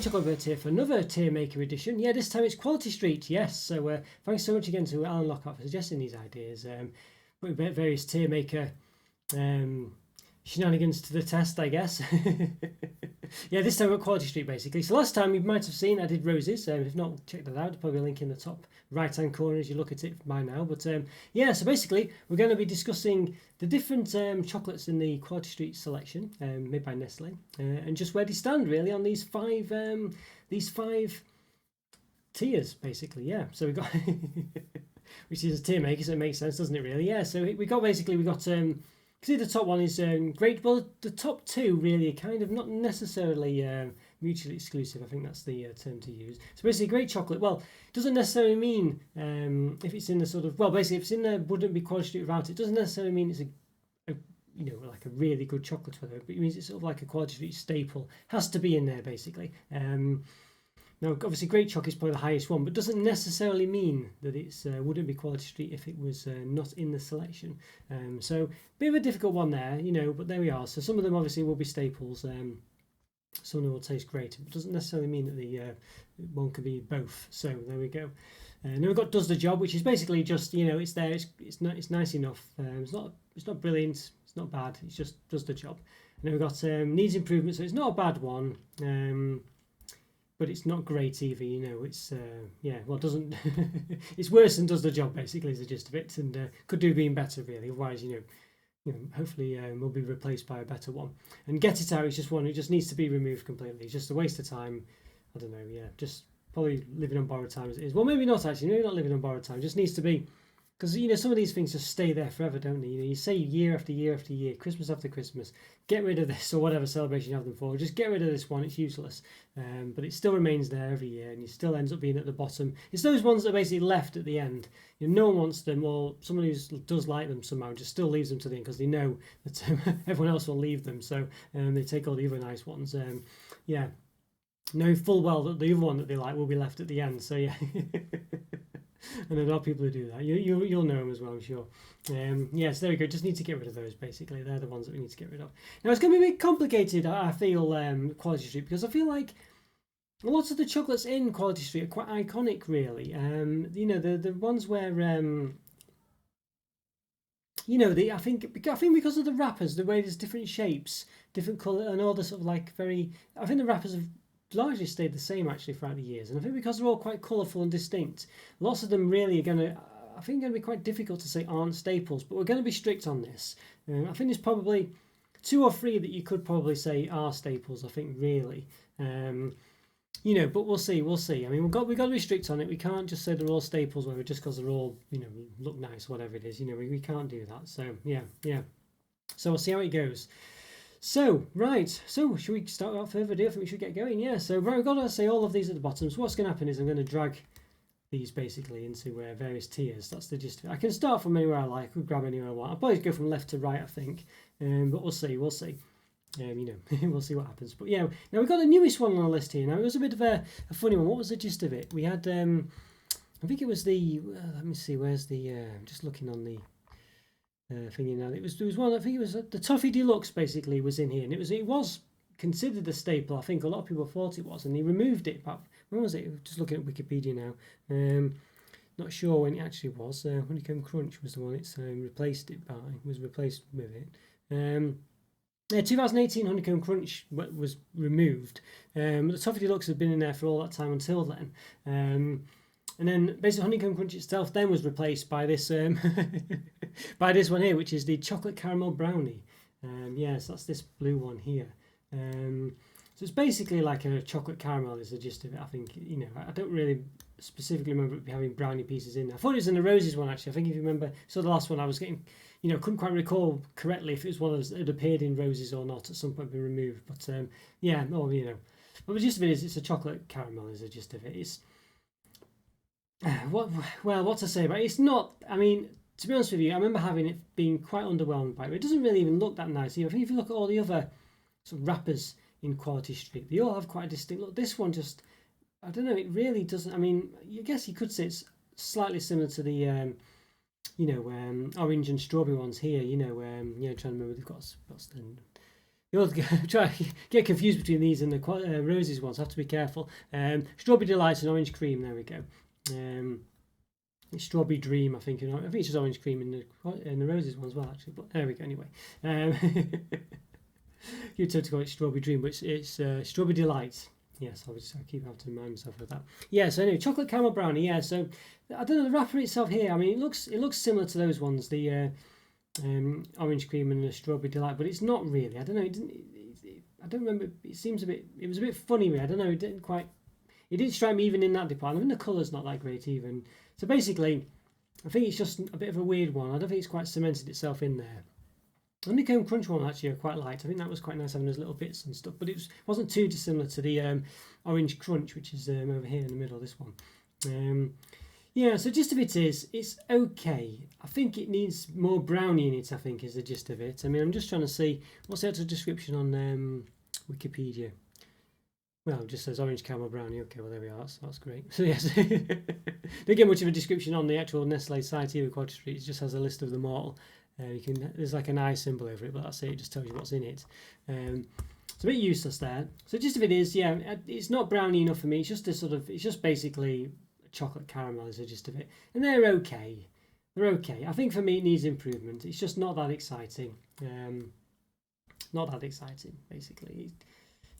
Chocolate Roberto here for another Tiermaker edition. Yeah, this time it's Quality Street, yes. So thanks so much again to Alan Lockhart for suggesting these ideas. Putting various Tiermaker shenanigans to the test, I guess. Yeah, this time we're at Quality Street basically. So last time you might have seen I did roses. If not, check that out. There's probably a link in the top right hand corner as you look at it by now. But yeah, so basically we're going to be discussing the different chocolates in the Quality Street selection made by Nestlé, and just where they stand really on these five tiers basically. Yeah, so we got which is a tier maker, so it makes sense, doesn't it really? Yeah, so we got see the top one is great. Well, the top two really are kind of not necessarily mutually exclusive. I think that's the term to use. So basically, great chocolate. Well, it doesn't necessarily mean if it's in the sort of, well, basically if it's in there wouldn't be Quality Street without it. It doesn't necessarily mean it's a like a really good chocolate for it, but it means it's sort of like a Quality Street staple. Has to be in there basically. Now, obviously, great chocolate is probably the highest one, but doesn't necessarily mean that it's wouldn't be Quality Street if it was not in the selection. So, bit of a difficult one there, but there we are. So, some of them obviously will be staples. Some of them will taste great, but doesn't necessarily mean that the one can be both. So, there we go. And then we've got Does the Job, which is basically just it's there. It's nice enough. It's not brilliant. It's not bad. It's just does the job. And then we've got Needs Improvement, so it's not a bad one. But it's not great either, it's doesn't it's worse than does the job basically is the gist of it, and could do being better really. Otherwise, hopefully will be replaced by a better one. And Get It Out is just one, it just needs to be removed completely. It's just a waste of time. I don't know, just probably living on borrowed time as it is. Well, maybe not actually, maybe not living on borrowed time, it just needs to be, because some of these things just stay there forever, don't they? You say year after year after year, Christmas after Christmas, get rid of this, or whatever celebration you have them for, just get rid of this one, it's useless. But it still remains there every year, and it still ends up being at the bottom. It's those ones that are basically left at the end. No one wants them, or someone who does like them somehow just still leaves them to the end because they know that everyone else will leave them. So they take all the other nice ones. Knowing full well that the other one that they like will be left at the end. So yeah. And there are people who do that. You'll know them as well, I'm sure. Yes, there we go. Just need to get rid of those, basically. They're the ones that we need to get rid of. Now, it's going to be a bit complicated, I feel, Quality Street, because I feel like lots of the chocolates in Quality Street are quite iconic, really. The ones where, I think because of the wrappers, the way there's different shapes, different colour, and all the sort of I think the wrappers have largely stayed the same actually throughout the years, and I think because they're all quite colourful and distinct, lots of them really are going to be quite difficult to say aren't staples, but we're going to be strict on this. I think there's probably 2 or 3 that you could probably say are staples, I think, really. But we'll see. I mean, we've got to be strict on it. We can't just say they're all staples whether just because they're all look nice, whatever it is. We can't do that. So yeah. So we'll see how it goes. So, right, should we start without further ado? I think we should get going, yeah. So, right, we've got to say all of these at the bottom. So what's going to happen is I'm going to drag these basically into various tiers. That's the gist of it. I can start from anywhere I like, or grab anywhere I want. I'll probably go from left to right, I think. But we'll see. We'll see what happens. But yeah, now we've got the newest one on the list here. Now, it was a bit of a funny one. What was the gist of it? We had, I think it was the, let me see, where's the, I'm just looking on the thingy now. There was one, I think it was the Toffee Deluxe basically was in here, and it was considered a staple. I think a lot of people thought it was, and they removed it. But when was it? Just looking at Wikipedia now. Not sure when it actually was. Honeycomb Crunch was the one it's replaced with it. 2018 Honeycomb Crunch was removed. The Toffee Deluxe had been in there for all that time until then. And then basically Honeycomb Crunch itself then was replaced by this by this one here, which is the chocolate caramel brownie. Yes, that's this blue one here. So it's basically like a chocolate caramel is the gist of it. I think, I don't really specifically remember it having brownie pieces in there. I thought it was in the roses one actually. I think if you remember, so the last one I was getting, couldn't quite recall correctly if it was one that had appeared in roses or not at some point been removed. But but the gist of it is it's a chocolate caramel is the gist of it. It's what to say about it? It's not, I mean, to be honest with you, I remember having it being quite underwhelmed by it. It doesn't really even look that nice. I think if you look at all the other sort of wrappers in Quality Street, they all have quite a distinct look. This one just, I don't know, it really doesn't. I mean, I guess you could say it's slightly similar to the orange and strawberry ones here. Trying to remember, they've got you'll try get confused between these and the roses ones. Have to be careful. Strawberry Delights and Orange Cream. There we go. It's Strawberry Dream, I think. I think it's just Orange Cream in the roses one as well, actually. But there we go. Anyway, you tend to call it Strawberry Dream, but it's Strawberry Delight. Yes, I keep having to remind myself of that. Yeah. So anyway, chocolate caramel brownie. Yeah. So I don't know the wrapper itself here. I mean, it looks similar to those ones, the Orange Cream and the Strawberry Delight, but it's not really. I don't know. I don't remember. It seems a bit. It was a bit funny. I don't know. It didn't strike me even in that department. I mean, the colour's not that great even. So basically, I think it's just a bit of a weird one. I don't think it's quite cemented itself in there. The Honeycomb Crunch one actually I quite liked. I think that was quite nice having those little bits and stuff, but it wasn't too dissimilar to the Orange Crunch, which is over here in the middle of this one. Yeah, so gist of it is, it's okay. I think it needs more brownie in it, I think, is the gist of it. I mean, I'm just trying to see, what's the actual description on Wikipedia? Well, it just says orange caramel brownie. Okay, well, there we are. That's great. So, yes, don't get much of a description on the actual Nestlé site here with Quad Street. It just has a list of them all. There's like an eye symbol over it, but that's it. It just tells you what's in it. It's a bit useless there. So, just if it is, yeah, it's not brownie enough for me. It's just it's just basically chocolate caramel is the gist of it, and they're okay. They're okay. I think for me it needs improvement. It's just not that exciting. Not that exciting, basically.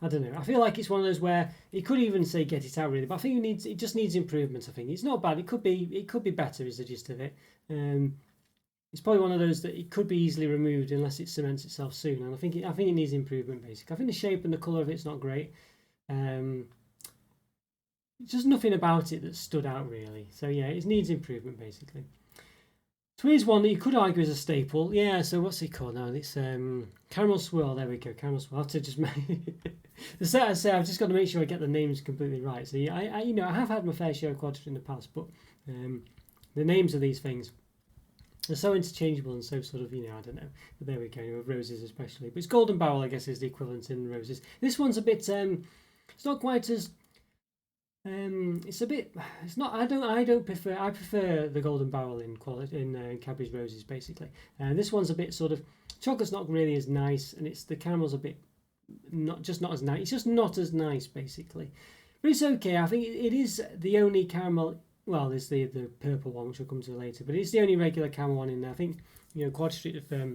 I don't know. I feel like it's one of those where it could even say get it out really, but I think it just needs improvement. I think it's not bad. It could be better. Is the gist of it. It's probably one of those that it could be easily removed unless it cements itself soon. And I think it needs improvement. Basically, I think the shape and the colour of it's not great. Just nothing about it that stood out really. So yeah, it needs improvement basically. So here's one that you could argue is a staple. Yeah, so what's it called now? It's caramel swirl. There we go, caramel swirl. I have to just I've just got to make sure I get the names completely right. So yeah, I have had my fair share of quadrant in the past, but the names of these things are so interchangeable and so sort of, I don't know. But there we go, roses especially. But it's golden barrel, I guess, is the equivalent in roses. This one's a bit. It's not quite as. It's a bit. It's not. I prefer. I prefer the golden barrel in quality in Cadbury's roses basically. This one's a bit sort of. Chocolate's not really as nice, and the caramel's a bit not as nice. It's just not as nice basically, but it's okay. I think it is the only caramel. Well, there's the purple one which we'll come to later, but it's the only regular caramel one in there. I think Quad Street have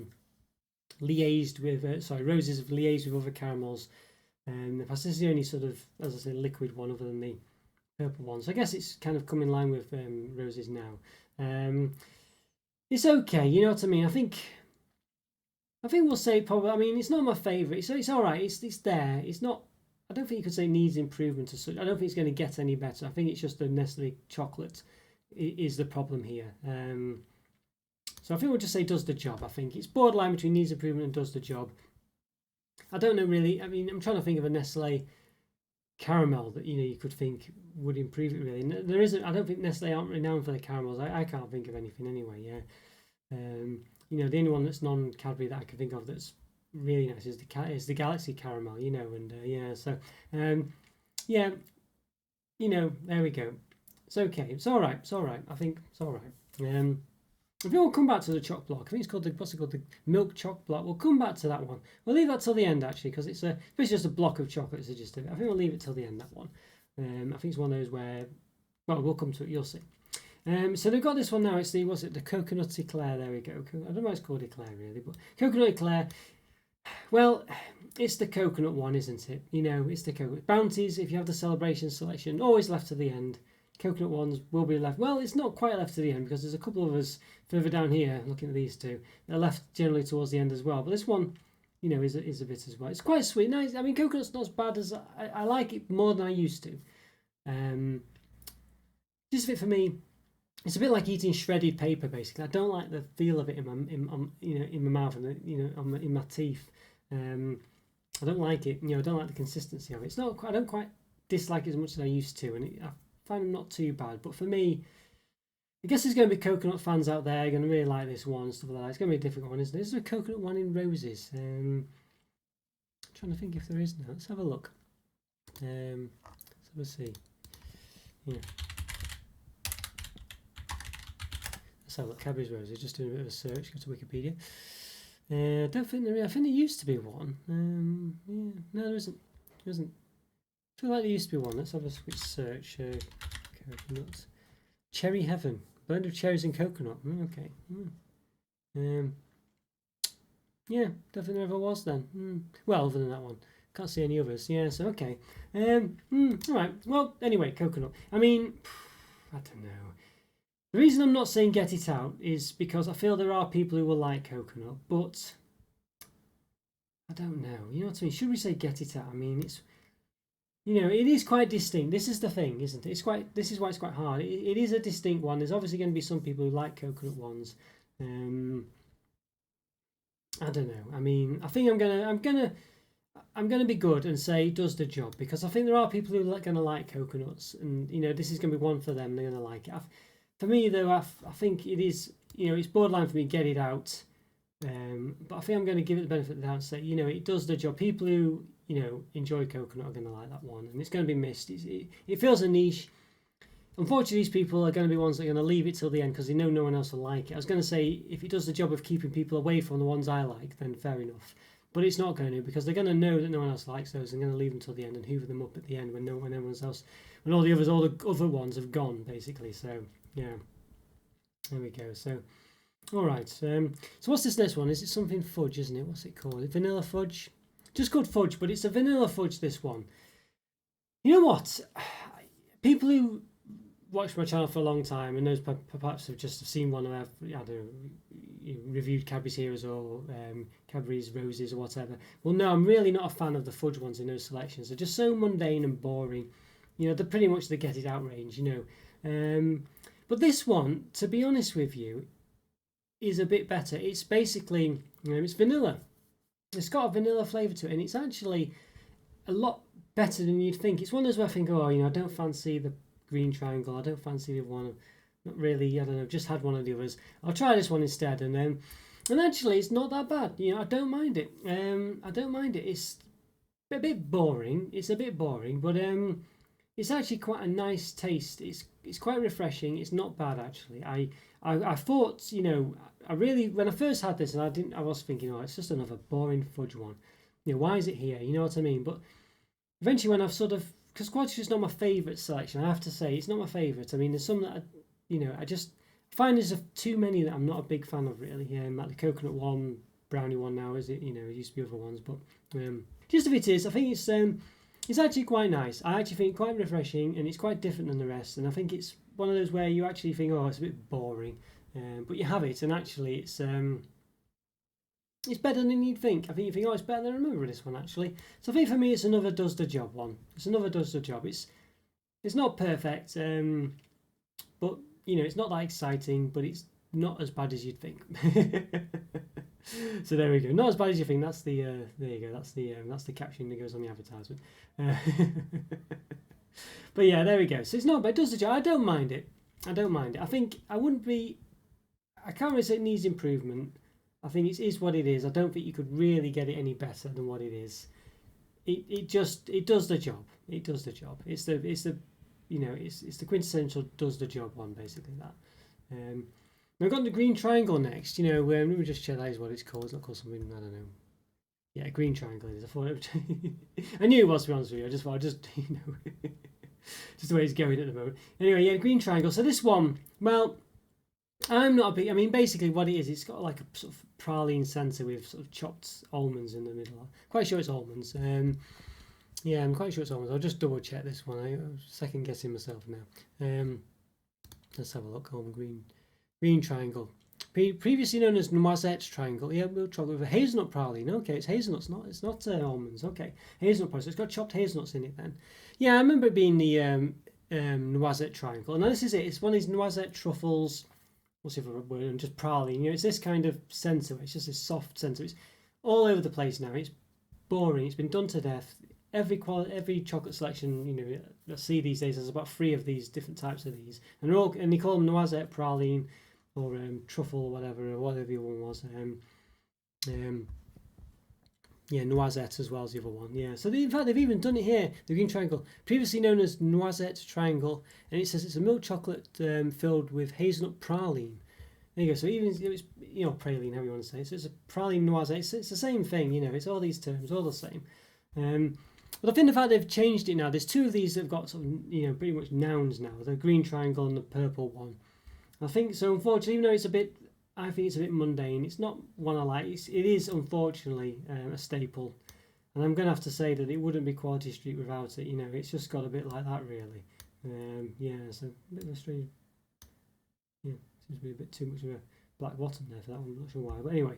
liaised with roses have liaised with other caramels. This is the only sort of, as I said, liquid one other than the purple one. So I guess it's kind of come in line with roses now. It's okay, you know what I mean. I think we'll say probably. I mean, it's not my favourite, so it's all right. It's there. It's not. I don't think you could say it needs improvement as such. I don't think it's going to get any better. I think it's just the Nestlé chocolate is the problem here. So I think we'll just say does the job. I think it's borderline between needs improvement and does the job. I don't know really. I mean, I'm trying to think of a Nestlé caramel that you could think would improve it really. And there isn't. I don't think Nestlé aren't renowned for the caramels. I can't think of anything anyway. Yeah. The only one that's non-Cadbury that I can think of that's really nice is the Galaxy caramel. And yeah. So yeah. There we go. It's okay. It's all right. I think it's all right. If you want to come back to the choc block, I think it's called the milk choc block. We'll come back to that one. We'll leave that till the end actually, because it's just a block of chocolate. I think we'll leave it till the end, that one. I think it's one of those where, well, we'll come to it. You'll see. So they've got this one now. It's the coconut eclair. There we go. I don't know why it's called eclair really, but coconut eclair. Well, it's the coconut one, isn't it? It's the coconut bounties. If you have the celebration selection, always left to the end. Coconut ones will be left. Well, it's not quite left to the end because there's a couple of us further down here looking at these two. They're left generally towards the end as well. But this one, is a bit as well. It's quite sweet. Nice. I mean, coconut's not as bad as I like it more than I used to. Just a bit for me. It's a bit like eating shredded paper, basically. I don't like the feel of it in my mouth and in my teeth. I don't like it. I don't like the consistency of it. It's not. I don't quite dislike it as much as I used to, and I find them not too bad. But for me, I guess there's going to be coconut fans out there going to really like this one and stuff like that. It's going to be a difficult one, isn't it? This is a coconut one in roses. I'm trying to think if there is now. Let's have a look. Let's see. Yeah. Let's have a look. Cadbury's roses. Just doing a bit of a search. Go to Wikipedia. I don't think there is. I think there used to be one. Yeah, no, there isn't. There isn't. I feel like there used to be one. Let's have a quick search. Coconuts. Cherry Heaven. Blend of cherries and coconut. Okay. Yeah, definitely there ever was then. Well, other than that one. Can't see any others. Yeah, so okay. Alright. Well, anyway, coconut. I mean, I don't know. The reason I'm not saying get it out is because I feel there are people who will like coconut, but I don't know. You know what I mean? Should we say get it out? I mean, it's, it is quite distinct. This is the thing, isn't it? This is why it's quite hard. It is a distinct one. There's obviously going to be some people who like coconut ones. I don't know. I mean, I think I'm gonna be good and say it does the job, because I think there are people who are going to like coconuts, and this is going to be one for them. They're going to like it. For me, though, I think it is. It's borderline for me. Get it out. But I think I'm going to give it the benefit of the doubt and say, it does the job. People who enjoy coconut are going to like that one, and it's going to be missed. It feels a niche. Unfortunately, these people are going to be ones that are going to leave it till the end because they know no one else will like it. I was going to say, if it does the job of keeping people away from the ones I like, then fair enough. But it's not going to, because they're going to know that no one else likes those, and going to leave them till the end and hoover them up at the end when all the other ones have gone, basically. So yeah, there we go. So all right. So what's this next one? Is it something fudge? Isn't it? What's it called? Vanilla fudge? Just called fudge, but it's a vanilla fudge. This one. You know what? People who watched my channel for a long time and those perhaps have just seen one of reviewed Cadbury's Heroes or Cadbury's Roses or whatever. Well, no, I'm really not a fan of the fudge ones in those selections. They're just so mundane and boring. They're pretty much the get it out range. But this one, to be honest with you, is a bit better. It's basically, it's vanilla. It's got a vanilla flavour to it, and it's actually a lot better than you'd think. It's one of those where I think, I don't fancy the green triangle. I don't fancy the one. Not really. I don't know. Just had one of the others. I'll try this one instead, and actually, it's not that bad. I don't mind it. I don't mind it. It's a bit boring. It's a bit boring, but it's actually quite a nice taste. It's quite refreshing. It's not bad actually. I thought, I really, when I first had this, and I was thinking, it's just another boring fudge one. Why is it here? You know what I mean? But eventually, when I've sort of, because Squash is not my favourite selection, I have to say, it's not my favourite. I mean, there's some that, I just find there's too many that I'm not a big fan of, really. Like the coconut one, brownie one now, is it? It used to be other ones, but just if it is, I think it's actually quite nice. I actually think quite refreshing, and it's quite different than the rest. And I think it's one of those where you actually think, it's a bit boring, but you have it, and actually it's better than you'd think. I think you think, it's better than I remember this one actually. So I think for me, it's another does the job one. It's another does the job. It's not perfect, but it's not that exciting, but it's not as bad as you'd think. So there we go. Not as bad as you think. That's the there you go. That's the caption that goes on the advertisement. But yeah, there we go. So it's not bad. It does the job. I don't mind it. I think I can't really say it needs improvement. I think it is what it is. I don't think you could really get it any better than what it is. It does the job. It does the job. It's the quintessential does the job one, basically that. We've got the green triangle next. Let me just check that is what it's called. It's not called something, I don't know. Yeah, green triangle it is. I thought it was I knew it was, to be honest with you. I just thought just the way it's going at the moment. Anyway, yeah, green triangle. So this one, well, I'm not a big. I mean, basically, what it is, it's got like a sort of praline centre with sort of chopped almonds in the middle. I'm quite sure it's almonds. Yeah, I'm quite sure it's almonds. I'll just double check this one. I'm second guessing myself now. Let's have a look. Green triangle. Previously known as noisette triangle. Yeah, milk chocolate with a hazelnut praline. Okay, it's hazelnuts. It's not almonds. Okay, hazelnut praline. So it's got chopped hazelnuts in it then. Yeah, I remember it being the noisette triangle. And this is it. It's one of these noisette truffles. What's the other word? And just praline. It's this kind of centre. It's just this soft centre. It's all over the place now. It's boring. It's been done to death. Every chocolate selection, I see these days. There's about 3 of these different types of these, and they call them noisette praline, or truffle, or whatever the other one was. Yeah, noisette as well as the other one. Yeah, so in fact they've even done it here. The green triangle, previously known as noisette triangle, and it says it's a milk chocolate filled with hazelnut praline. There you go. So even it was, praline, how you want to say. So it's a praline noisette. It's the same thing, It's all these terms, all the same. But I think the fact they've changed it now. There's two of these that have got sort of, pretty much nouns now. The green triangle and the purple one. I think so. Unfortunately, even though I think it's a bit mundane. It's not one I like. It is unfortunately a staple, and I'm going to have to say that it wouldn't be Quality Street without it. It's just got a bit like that, really. So a bit of a strange. Yeah, seems to be a bit too much of a black bottom there for that one. I'm not sure why, but anyway,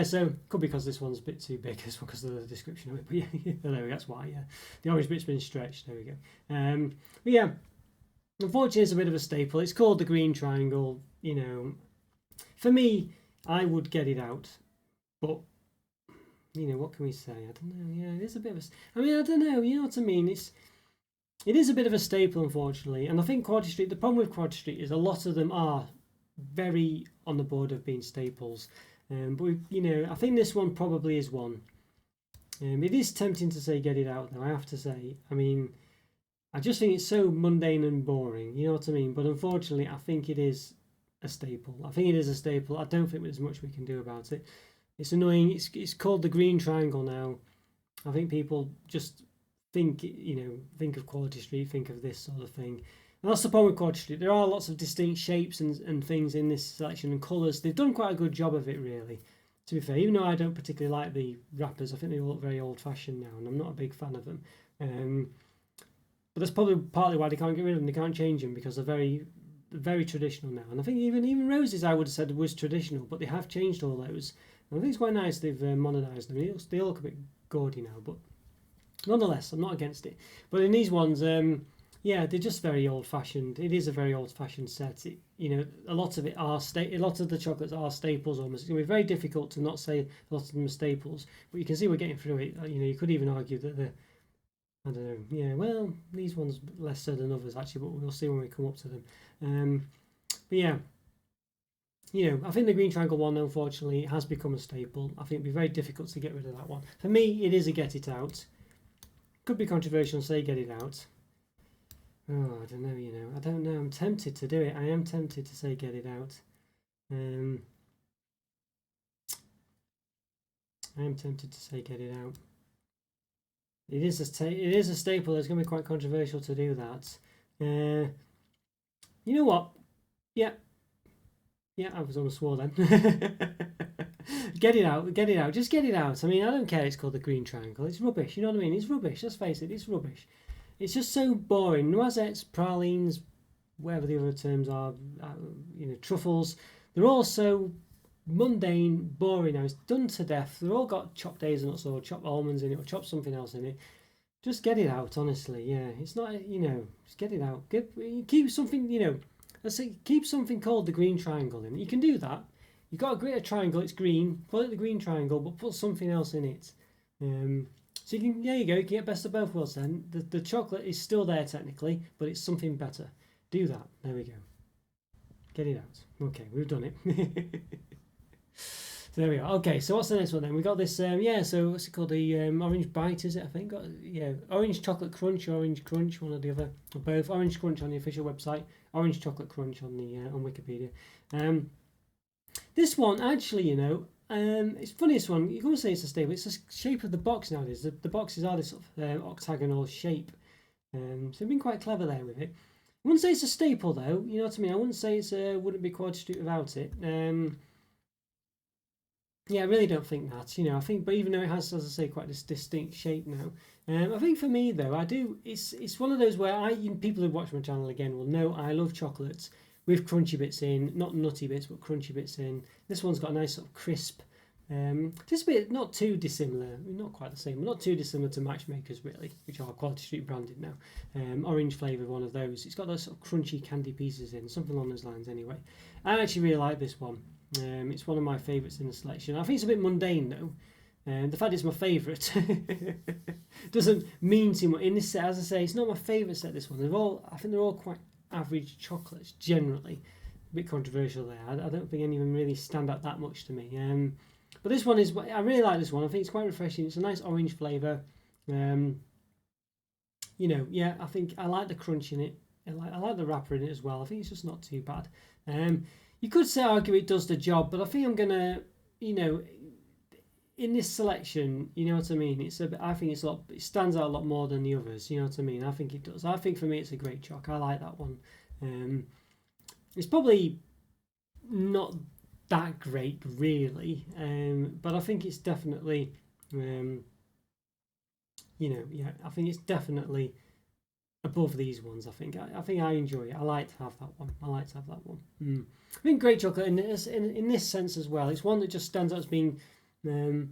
so could be because this one's a bit too big as well because of the description of it. But yeah, there we go. That's why. Yeah, the orange bit's been stretched. There we go. But yeah, unfortunately, it's a bit of a staple. It's called the green triangle. For me, I would get it out, but what can we say? I don't know. Yeah, it is a bit of a. I don't know. You know what I mean? It is a bit of a staple, unfortunately, and I think Quality Street. The problem with Quality Street is a lot of them are very on the border of being staples. But I think this one probably is one. It is tempting to say get it out, though. I have to say. I just think it's so mundane and boring. You know what I mean? But unfortunately, I think it is a staple. I think it is a staple. I don't think there's much we can do about it. It's annoying. It's called the green triangle now. I think people just think of Quality Street, think of this sort of thing. And that's the problem with Quality Street. There are lots of distinct shapes and things in this selection and colours. They've done quite a good job of it, really, to be fair. Even though I don't particularly like the wrappers, I think they all look very old-fashioned now, and I'm not a big fan of them. But that's probably partly why they can't get rid of them. They can't change them because they're very, very traditional now. And I think even roses, I would have said, was traditional, but they have changed all those. And I think it's quite nice they've modernised them. They all look a bit gaudy now, but nonetheless, I'm not against it. But in these ones, they're just very old-fashioned. It is a very old-fashioned set. A lot of it are a lot of the chocolates are staples almost. It's going to be very difficult to not say a lot of them are staples. But you can see we're getting through it. You could even argue that I don't know. Yeah, well, these ones less so than others actually, but we'll see when we come up to them. But yeah, I think the green triangle one, unfortunately, has become a staple. I think it'd be very difficult to get rid of that one. For me, it is a get it out. Could be controversial, say get it out. Oh, I don't know, I don't know. I'm tempted to do it. I am tempted to say get it out. I am tempted to say get it out. It is a staple. It's going to be quite controversial to do that. You know what? Yeah, I was on a swore then. Get it out. Just get it out. I don't care. It's called the green triangle. It's rubbish. You know what I mean? It's rubbish. Let's face it. It's rubbish. It's just so boring. Noisettes, pralines, whatever the other terms are, truffles. They're all so mundane, boring now. It's done to death. They've all got chopped hazelnuts or chopped almonds in it or chopped something else in it. Just get it out, honestly. Yeah, it's not, just get it out. Keep something, let's say, keep something called the green triangle in it. You can do that. You've got a great triangle, it's green, call it the green triangle, but put something else in it. So you can, there you go, you can get best of both worlds then. The chocolate is still there technically, but it's something better. Do that. There we go. Get it out. Okay, we've done it. So there we are. Okay, so what's the next one then? We got this, so what's it called? The Orange Bite, is it, I think? Orange Chocolate Crunch, Orange Crunch, one or the other, or both. Orange Crunch on the official website, Orange Chocolate Crunch on the on Wikipedia. This one, actually, it's funny, this one, you can say it's a staple. It's the shape of the box nowadays. The boxes are this sort of octagonal shape. So they've been quite clever there with it. I wouldn't say it's a staple, though, you know what I mean? I wouldn't say wouldn't be Quality Street without it. Yeah, I really don't think that. I think, but even though it has, as I say, quite this distinct shape now, I think for me though, it's one of those where people who watch my channel again will know I love chocolates with crunchy bits in, not nutty bits, but crunchy bits in. This one's got a nice sort of crisp, just a bit, not too dissimilar, not quite the same, but not too dissimilar to Matchmakers really, which are Quality Street branded now. Orange flavour, one of those. It's got those sort of crunchy candy pieces in, something along those lines anyway. I actually really like this one. It's one of my favourites in the selection. I think it's a bit mundane though. The fact it's my favourite doesn't mean too much. In this set, as I say, it's not my favourite set, this one. I think they're all quite average chocolates, generally. A bit controversial there. I don't think any of them really stand out that much to me. But this one is, I really like this one. I think it's quite refreshing. It's a nice orange flavour. I think I like the crunch in it. I like the wrapper in it as well. I think it's just not too bad. you could say argue it does the job, but I think I'm gonna, you know, in this selection, you know what I mean. It's a bit, I think it's a lot. It stands out a lot more than the others. You know what I mean. I think it does. I think for me, it's a great choc. I like that one. It's probably not that great, really, but I think it's definitely, you know, yeah, I think it's definitely above these ones. I think I enjoy it. I like to have that one. I like to have that one. I think great chocolate in this sense as well. It's one that just stands out as being, you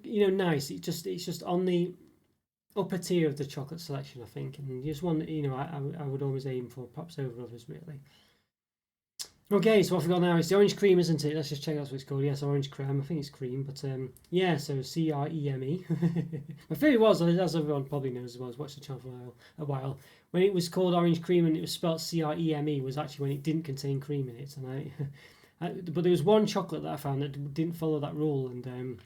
know, nice. It's just on the upper tier of the chocolate selection, I think, and just one that, you know, I would always aim for, perhaps over others, really. Okay, so what I've got now is the orange cream, isn't it? Let's just check that's what it's called. Yes, orange creme. I think it's cream, but yeah, so CREME. My favourite was, as everyone probably knows as well, I've watched the channel for a while, when it was called orange cream and it was spelled CREME, was actually when it didn't contain cream in it. And but there was one chocolate that I found that didn't follow that rule, and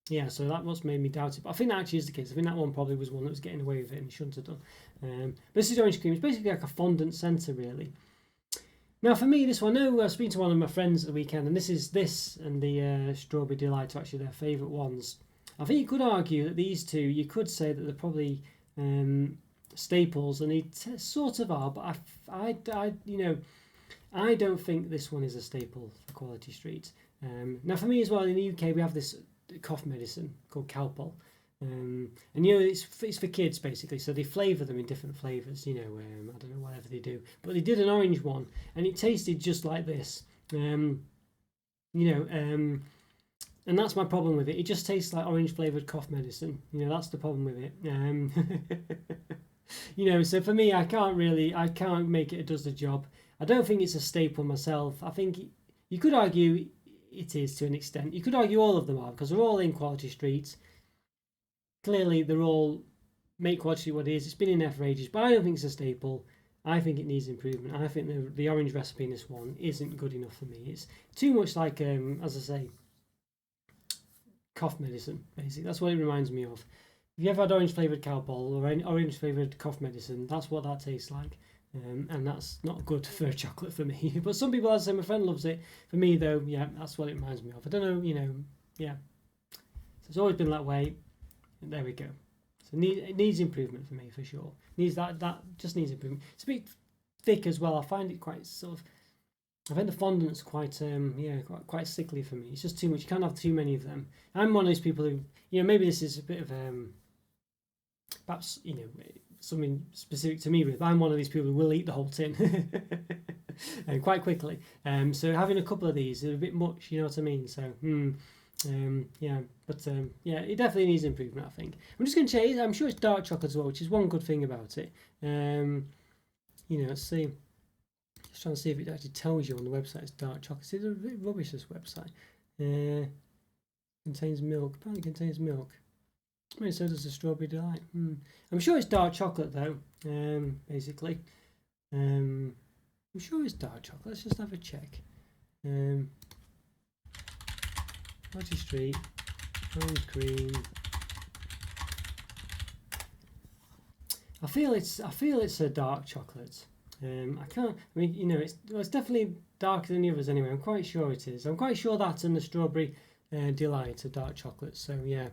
yeah, so that what's made me doubt it. But I think that actually is the case. I think that one probably was one that was getting away with it and shouldn't have done. But this is orange cream. It's basically like a fondant centre, really. Now for me, this one, I know I was speaking to one of my friends at the weekend, and this and the Strawberry Delight are actually their favourite ones. I think you could argue that these two, you could say that they're probably staples, and they sort of are, but I you know, I don't think this one is a staple for Quality Street. Now for me as well, in the UK we have this cough medicine called Calpol. And you know, it's for kids basically, so they flavour them in different flavours, you know, I don't know, whatever they do, but they did an orange one and it tasted just like this, you know, and that's my problem with it. It just tastes like orange flavoured cough medicine, you know, that's the problem with it. You know, so for me, I can't make it does the job. I don't think it's a staple myself. I think you could argue it is to an extent. You could argue all of them are, because they're all in Quality Street. Clearly, they're all make Quality what it is. It's been in there for ages, but I don't think it's a staple. I think it needs improvement. I think the orange recipe in this one isn't good enough for me. It's too much like, as I say, cough medicine, basically. That's what it reminds me of. If you ever had orange flavoured Calpol or orange flavoured cough medicine, that's what that tastes like. And that's not good for chocolate for me. But some people, as I say, my friend loves it. For me, though, yeah, that's what it reminds me of. I don't know, you know, yeah. So it's always been that way. There we go. So it needs improvement for me, for sure. Needs that just needs improvement. It's a bit thick as well. I find it quite sort of. I think the fondant's quite quite sickly for me. It's just too much. You can't have too many of them. I'm one of those people who, you know, maybe this is a bit of perhaps, you know, something specific to me. But I'm one of these people who will eat the whole tin and quite quickly. So having a couple of these is a bit much. You know what I mean? So. Yeah, but yeah, it definitely needs improvement, I think. I'm just going to change. I'm sure it's dark chocolate as well, which is one good thing about it. You know, let's see. Just trying to see if it actually tells you on the website it's dark chocolate. It's a bit rubbish, this website. Contains milk. Apparently contains milk. I mean, so does the Strawberry Delight. I'm sure it's dark chocolate though. Basically, I'm sure it's dark chocolate. Let's just have a check. Quality Street, orange cream. I feel it's a dark chocolate. I can't. I mean, you know, it's definitely darker than the others anyway. I'm quite sure it is. I'm quite sure that and the Strawberry Delight are dark chocolate. So yeah,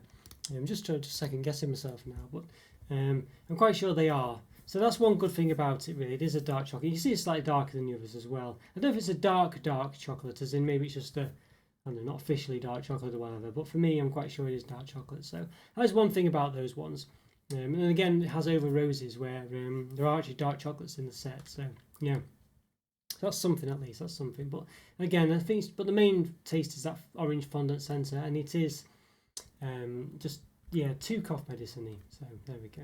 I'm just second guessing myself now, but I'm quite sure they are. So that's one good thing about it, really. It is a dark chocolate. You can see it's slightly darker than the others as well. I don't know if it's a dark chocolate, as in maybe it's just a, I don't know, not officially dark chocolate or whatever, but for me, I'm quite sure it is dark chocolate. So that's one thing about those ones. And then again, it has over roses, where there are actually dark chocolates in the set. So yeah, so that's something at least. That's something. But again, I think, but the main taste is that orange fondant centre, and it is just too cough medicine-y. So there we go.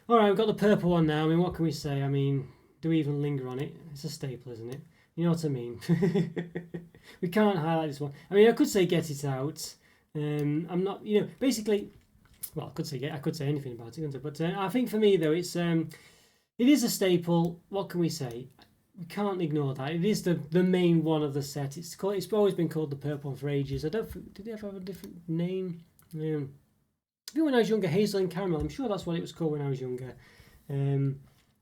All right, we've got the purple one now. I mean, what can we say? I mean, do we even linger on it? It's a staple, isn't it? You know what I mean? We can't highlight this one. I mean, I could say get it out. I'm not, you know, basically, well, I could say anything about it, couldn't I? But I think for me though, it is a staple. What can we say? We can't ignore that. It is the main one of the set. It's always been called the purple one for ages. Did it ever have a different name? I think when I was younger, hazel and caramel. I'm sure that's what it was called when I was younger.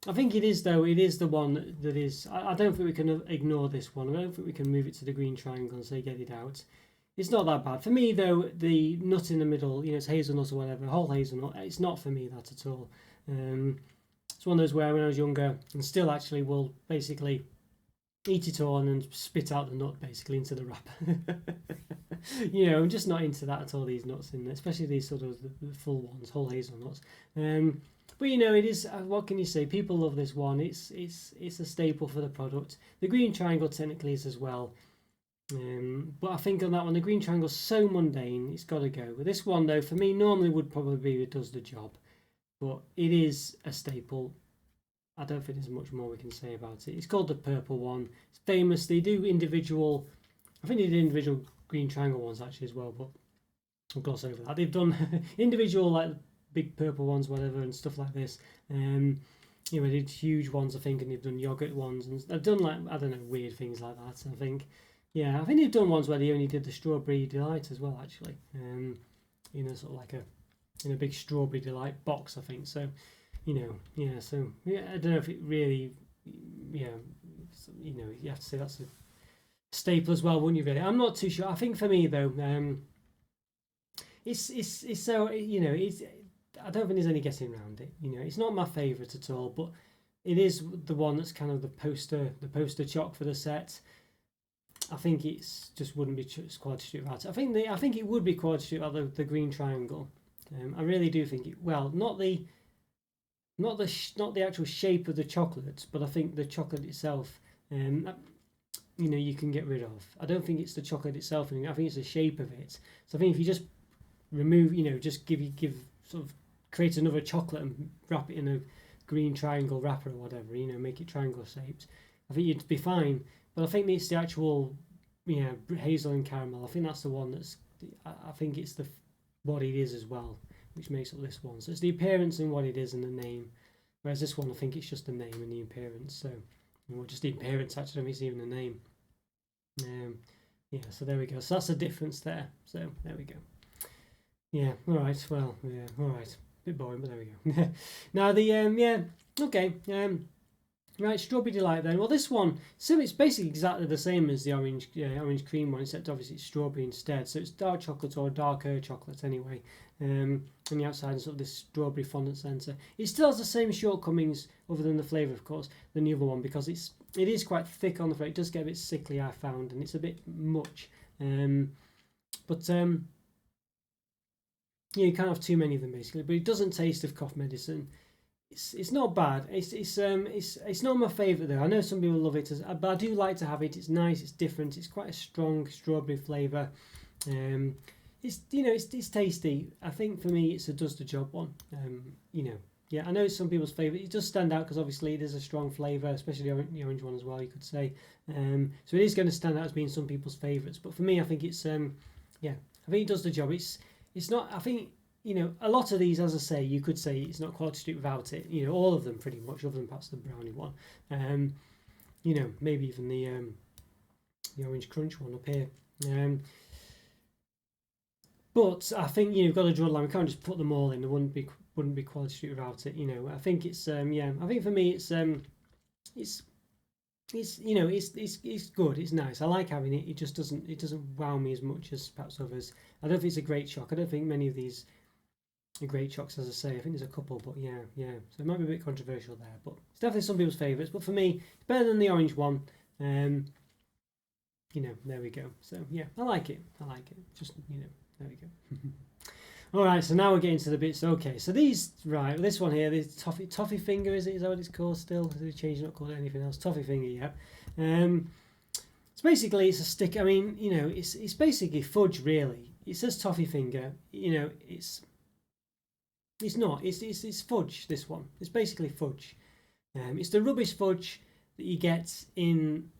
I think it is though. It is the one that is. I don't think we can ignore this one. I don't think we can move it to the green triangle and say get it out. It's not that bad for me though. The nut in the middle, it's hazelnut or whatever, whole hazelnut. It's not for me that at all. It's one of those where when I was younger, and still actually will basically eat it all and then spit out the nut basically into the wrapper. I'm just not into that at all. These nuts in there, especially these sort of the full ones, whole hazelnuts. But it is. What can you say? People love this one. It's a staple for the product. The green triangle technically is as well. But I think on that one, the green triangle's so mundane, it's got to go. But this one though, for me, normally would probably be it does the job. But it is a staple. I don't think there's much more we can say about it. It's called the purple one. It's famous. They do individual. I think they do individual green triangle ones actually as well, but I'll gloss over that. They've done individual like big purple ones, whatever, and stuff like this. They did huge ones, I think, and they've done yogurt ones, and they've done like I don't know weird things like that. I think they've done ones where they only did the strawberry delight as well, actually. Sort of like in a big strawberry delight box, I think. So, So I don't know if it really, you have to say that's a staple as well, wouldn't you? Really, I'm not too sure. I think for me though, it's so it's. I don't think there's any getting around it. It's not my favourite at all, but it is the one that's kind of the poster choc for the set. I think it's just wouldn't be quality street without it. I think it would be quality street without the green triangle. I really do think it. Well, not the actual shape of the chocolate, but I think the chocolate itself. You can get rid of. I don't think it's the chocolate itself. I think it's the shape of it. So I think if you just remove, just give sort of create another chocolate and wrap it in a green triangle wrapper or whatever, make it triangle shaped, I think you'd be fine. But I think it's the actual, hazel and caramel. I think that's the one that's. I think it's what it is as well, which makes up this one. So it's the appearance and what it is and the name. Whereas this one, I think it's just the name and the appearance. So, just the appearance actually, I don't think it's even the name. So there we go. So that's the difference there. So there we go. Yeah, all right. Well, yeah, all right. Bit boring, but there we go. Now okay. Right, strawberry delight then. Well, this one, so it's basically exactly the same as the orange cream one, except obviously it's strawberry instead. So it's dark chocolate or darker chocolate anyway. On the outside, sort of this strawberry fondant centre. It still has the same shortcomings, other than the flavour, of course, than the other one, because it is quite thick on the flavour. It does get a bit sickly, I found, and it's a bit much. You can't have too many of them basically. But it doesn't taste of cough medicine. It's not bad. It's not my favourite though. I know some people love it, but I do like to have it. It's nice. It's different. It's quite a strong strawberry flavour. It's tasty. I think for me, it's a does the job one. I know it's some people's favourite. It does stand out because obviously it is a strong flavour, especially the orange one as well. You could say. So it is going to stand out as being some people's favourites. But for me, I think it's I think it does the job. It's not. I think. A lot of these, as I say, you could say it's not quality street without it. All of them pretty much, other than perhaps the brownie one. Maybe even the orange crunch one up here. But I think you've got to draw the line. We can't just put them all in. There wouldn't be quality street without it. I think it's I think for me it's good. It's nice. I like having it. It just doesn't wow me as much as perhaps others. I don't think it's a great choc. I don't think many of these are great chocs, as I say. I think there's a couple, but yeah. So it might be a bit controversial there, but it's definitely some people's favourites. But for me, it's better than the orange one. There we go. So yeah, I like it. Just there we go. All right, so now we're getting to the bits. Okay, so this one here, the toffee finger, is that what it's called still? Has it changed? Not called it anything else? Toffee finger, yeah. So basically, it's a stick. I mean, it's basically fudge, really. It says toffee finger. It's not. It's fudge. This one. It's basically fudge. It's the rubbish fudge that you get in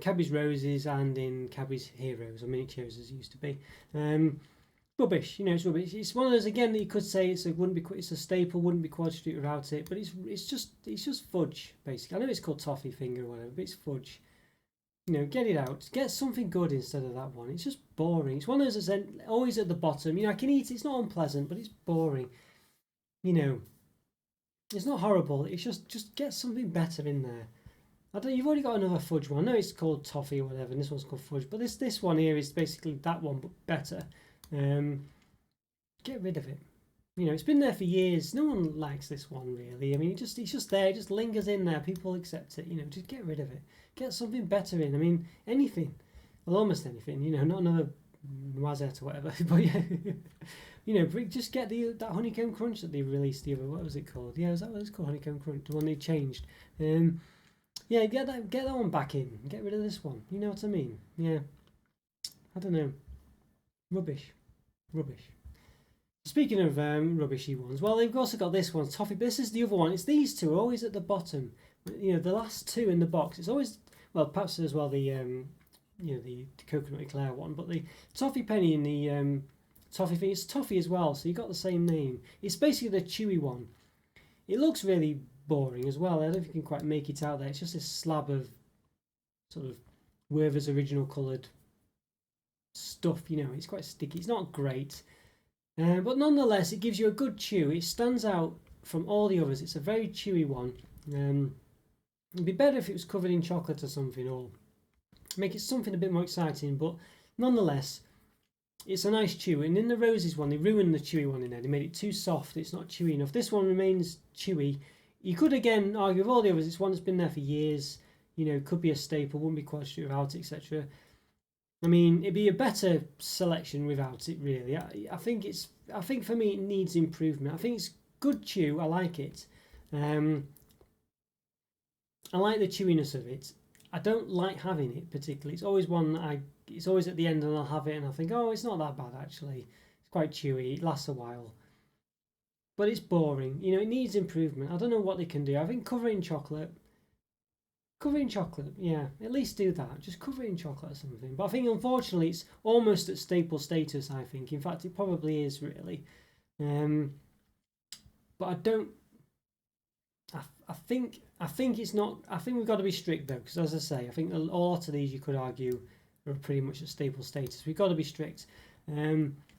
Cadbury's Roses and in Cadbury's Heroes or Miniatures, as it used to be. Rubbish, it's rubbish. It's one of those again that you could say it's a staple, wouldn't be quality street without it, but it's just fudge basically. I know it's called toffee finger or whatever, but it's fudge. Get it out. Get something good instead of that one. It's just boring. It's one of those that's always at the bottom. I can eat it. It's not unpleasant, but it's boring. It's not horrible. It's just get something better in there. I don't. You've already got another fudge one. I know it's called toffee or whatever, and this one's called fudge. But this one here is basically that one, but better. Get rid of it. You know, it's been there for years. No one likes this one really. I mean, it's just there. It just lingers in there. People accept it. You know, just get rid of it. Get something better in. I mean, anything. Well, almost anything. You know, not another noisette or whatever. But yeah, you know, just get that honeycomb crunch that they released the other. What was it called? Yeah, was that what it's called? Honeycomb crunch. The one they changed. Yeah, get that one back in. Get rid of this one. You know what I mean? Yeah. I don't know. Rubbish. Rubbish. Speaking of rubbishy ones, well, they've also got this one, Toffee. But this is the other one. It's these two always at the bottom. You know, the last two in the box. It's always, well, perhaps as well the you know, the coconut eclair one, but the toffee penny and the toffee thing. It's toffee as well, so you got the same name. It's basically the chewy one. It looks really boring as well. I don't know if you can quite make it out there. It's just this slab of sort of Werther's original coloured stuff. You know, it's quite sticky. It's not great. But nonetheless, it gives you a good chew. It stands out from all the others. It's a very chewy one. It'd be better if it was covered in chocolate or something, or make it something a bit more exciting. But nonetheless, it's a nice chew. And in the roses one, they ruined the chewy one in there. They made it too soft. It's not chewy enough. This one remains chewy. You could again argue with all the others. It's one that's been there for years. You know, could be a staple. Wouldn't be quite sure without it, etc. I mean, it'd be a better selection without it, really. I think for me it needs improvement. I think it's good chew. I like it. I like the chewiness of it. I don't like having it particularly. It's always one that it's always at the end and I'll have it and I think, oh, it's not that bad actually. It's quite chewy. It lasts a while. But it's boring. You know, it needs improvement. I don't know what they can do. I think cover it in chocolate. Cover it in chocolate, yeah. At least do that. Just cover it in chocolate or something. But I think, unfortunately, it's almost at staple status, I think. In fact, it probably is, really. But I don't... I think it's not... I think we've got to be strict, though, because, as I say, I think a lot of these, you could argue, are pretty much at staple status. We've got to be strict. I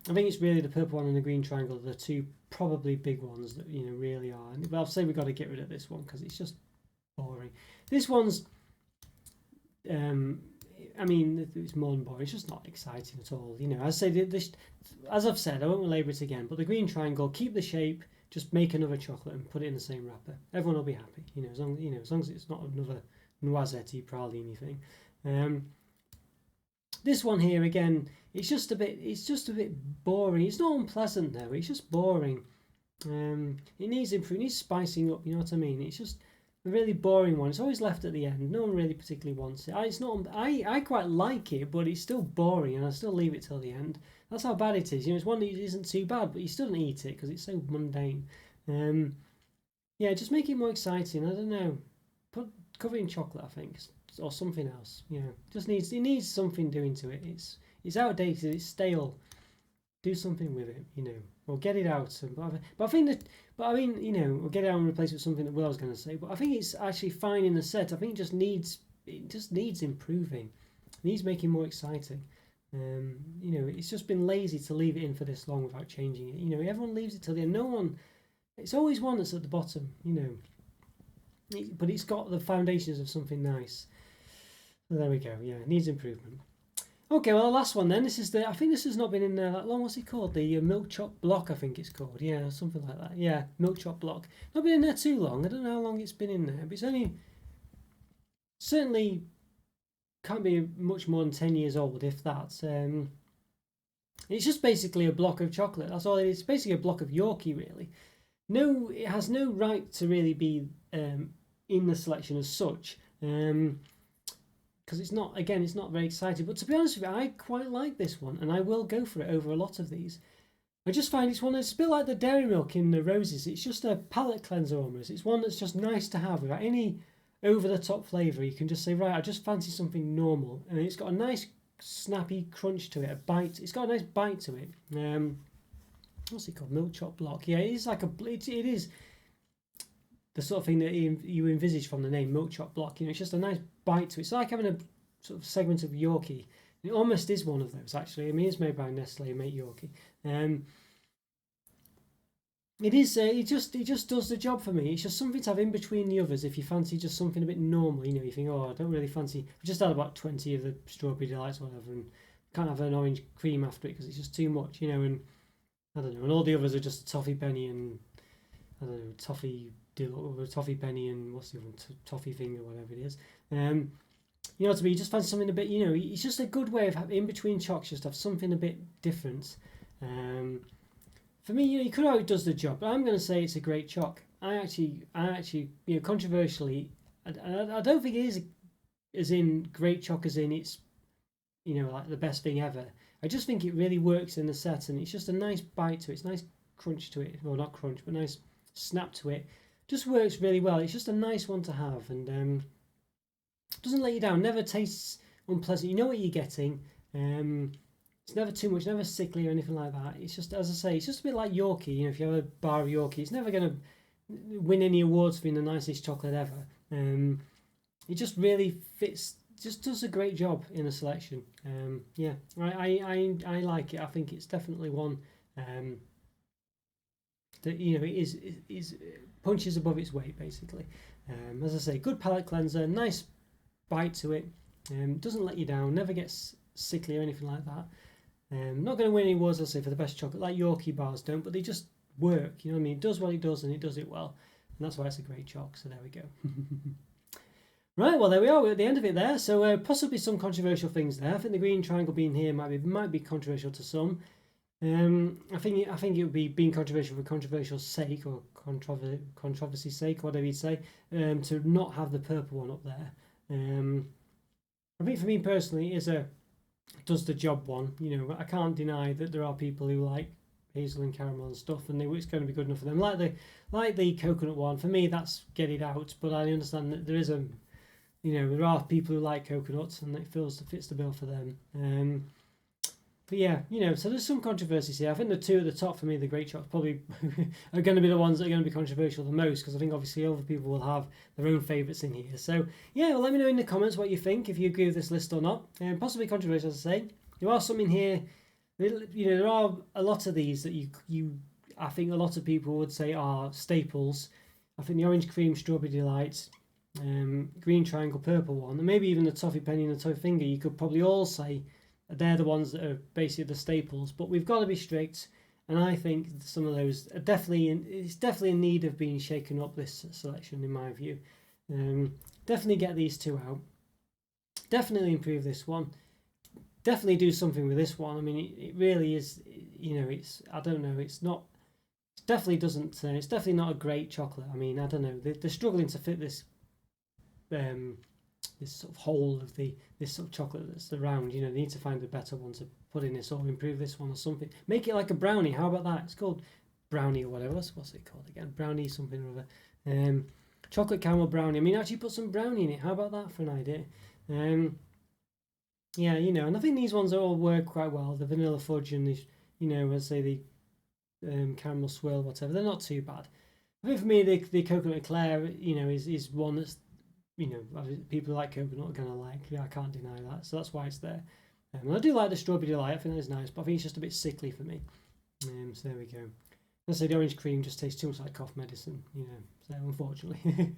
think it's really the purple one and the green triangle, the two probably big ones that, you know, really are. But I'll say we've got to get rid of this one, because it's just boring. This one's, I mean, it's more than boring. It's just not exciting at all. You know, as I say, as I've said, I won't belabor it again. But the green triangle, keep the shape. Just make another chocolate and put it in the same wrapper. Everyone will be happy. You know, as long as it's not another noisette praline thing. This one here again, it's just a bit boring. It's not unpleasant though. It's just boring. It needs improving. It needs spicing up. You know what I mean? It's just a really boring one. It's always left at the end. No one really particularly wants it. I quite like it, but it's still boring, and I still leave it till the end. That's how bad it is. You know, it's one that isn't too bad, but you still don't eat it because it's so mundane. Yeah, just make it more exciting. I don't know. Cover it in chocolate, I think, or something else. You know, it needs something doing to it. It's outdated. It's stale. Do something with it. You know, or get it out. But I think that. But I mean, you know, we'll get it out and replace it with something that Will was going to say. But I think it's actually fine in the set. I think it just needs improving. It needs making more exciting. You know, it's just been lazy to leave it in for this long without changing it. You know, everyone leaves it till the end. No one. It's always one that's at the bottom. You know, but it's got the foundations of something nice. So there we go. Yeah, it needs improvement. Okay, well, the last one then. I think this has not been in there that long. What's it called? The milk choc block, I think it's called. Yeah, something like that. Yeah, milk choc block. Not been in there too long. I don't know how long it's been in there, but it's only certainly can't be much more than 10 years old, if that. It's just basically a block of chocolate. That's all it is. It's basically a block of Yorkie, really. No, it has no right to really be in the selection as such. Because it's not very exciting. But to be honest with you, I quite like this one, and I will go for it over a lot of these. I just find it's a bit like the dairy milk in the roses. It's just a palate cleanser almost. It's one that's just nice to have without any over-the-top flavour. You can just say, right, I just fancy something normal. And it's got a nice snappy crunch to it, a bite. It's got a nice bite to it. What's it called? Milk choc block. Yeah, it is like it is the sort of thing that you envisage from the name, milk choc block. You know, it's just a nice bite to it. It's like having a sort of segment of Yorkie. It almost is one of those, actually. I mean, it's made by Nestlé, made Yorkie. It is. It just does the job for me. It's just something to have in between the others. If you fancy just something a bit normal, you know, you think, oh, I don't really fancy. I just had about 20 of the strawberry delights or whatever, and can't have an orange cream after it because it's just too much, you know. And I don't know. And all the others are just a toffee penny and I don't know, toffee penny and what's the other one, toffee finger, whatever it is. You know, to me, you just fancy something a bit. You know, it's just a good way of having in between chocs, just have something a bit different. For me, you know, you could argue it does the job, but I'm going to say it's a great choc. I actually, you know, controversially, I don't think it is as in great choc as in it's, you know, like the best thing ever. I just think it really works in the set, and it's just a nice bite to it. It's a nice crunch to it, well, not crunch, but nice snap to it. Just works really well. It's just a nice one to have, and doesn't let you down. Never tastes unpleasant. You know what you're getting. It's never too much, never sickly or anything like that. It's just, as I say, it's just a bit like Yorkie. You know, if you have a bar of Yorkie, it's never going to win any awards for being the nicest chocolate ever. It just really fits, just does a great job in a selection. Yeah, I like it. I think it's definitely one that, you know, is punches above its weight, basically. As I say, good palate cleanser, nice bite to it. Doesn't let you down, never gets sickly or anything like that. Not going to win any awards, I'll say, for the best chocolate, like Yorkie bars don't, but they just work, you know what I mean? It does what it does, and it does it well, and that's why it's a great choc, so there we go. Right, well, there we are, we're at the end of it there, so possibly some controversial things there. I think the green triangle being here might be controversial to some. I think it would be being controversial for controversial sake, or controversy's sake, whatever you'd say, to not have the purple one up there. I think for me personally, it does the job one. You know, I can't deny that there are people who like hazel and caramel and stuff, and it's going to be good enough for them. Like the coconut one, for me that's get it out. But I understand that there is there are people who like coconuts, and it fits the bill for them. But yeah, you know, so there's some controversies here. I think the two at the top for me, the great chocs, probably are going to be the ones that are going to be controversial the most, because I think obviously other people will have their own favourites in here. So yeah, well, let me know in the comments what you think, if you agree with this list or not. Possibly controversial, as I say. There are some in here, you know, there are a lot of these that I think a lot of people would say are staples. I think the orange cream, strawberry delight, green triangle, purple one, and maybe even the toffee penny and the toffee finger, you could probably all say they're the ones that are basically the staples. But we've got to be strict, and I think some of those are definitely in need of being shaken up, this selection, in my view. Definitely get these two out. Definitely improve this one. Definitely do something with this one. I mean, it really is, you know, I don't know, it's definitely not a great chocolate. I mean, I don't know, they're struggling to fit this this sort of hole of this sort of chocolate that's around. You know, they need to find a better one to put in this, or improve this one or something. Make it like a brownie. How about that? It's called brownie or whatever. What's it called again? Brownie something or other. Chocolate caramel brownie. I mean, actually put some brownie in it. How about that for an idea? Yeah, you know, and I think these ones all work quite well. The vanilla fudge and the, you know, let's say the caramel swirl, whatever. They're not too bad. I think for me, the coconut eclair, you know, is one that's, you know, people who like coconut are going to like. Yeah, I can't deny that. So that's why it's there. And I do like the strawberry delight. I think that's nice, but I think it's just a bit sickly for me. So there we go. Let's say the orange cream just tastes too much like cough medicine, you know. So unfortunately,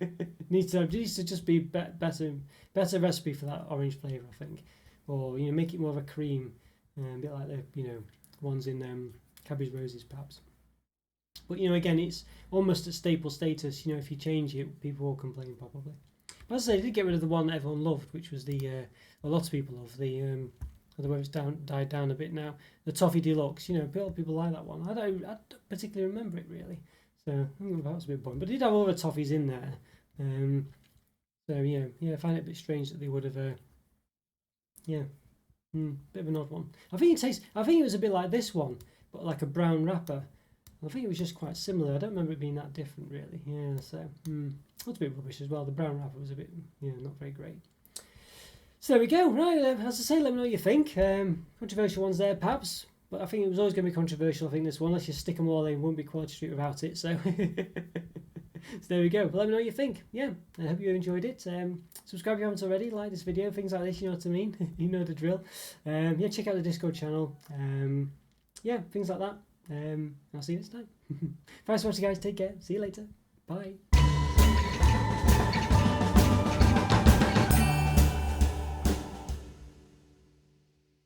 needs to just be better recipe for that orange flavour, I think, or, you know, make it more of a cream, a bit like the, you know, ones in Cabbage Roses perhaps. But, you know, again, it's almost a staple status. You know, if you change it, people will complain probably. But as I say, they did get rid of the one that everyone loved, which was a lot of people love, the I don't know whether it's died down a bit now, the Toffee Deluxe. You know, people like that one. I don't particularly remember it really, so I think that was a bit boring. But it did have all the toffees in there. So yeah, I find it a bit strange that they would have bit of an odd one. I think it was a bit like this one, but like a brown wrapper. I think it was just quite similar. I don't remember it being that different really. Yeah, so that's a bit rubbish as well. The brown wrapper was a bit, not very great. So there we go. Right, as I say, let me know what you think. Controversial ones there perhaps, but I think it was always going to be controversial. I think this one, unless you stick them all in, wouldn't be Quality Street without it. So, so there we go. But let me know what you think. Yeah, I hope you enjoyed it. Subscribe if you haven't already. Like this video, things like this. You know what I mean. You know the drill. Yeah, check out the Discord channel. Yeah, things like that. I'll see you next time. Thanks for watching, guys. Take care. See you later. Bye.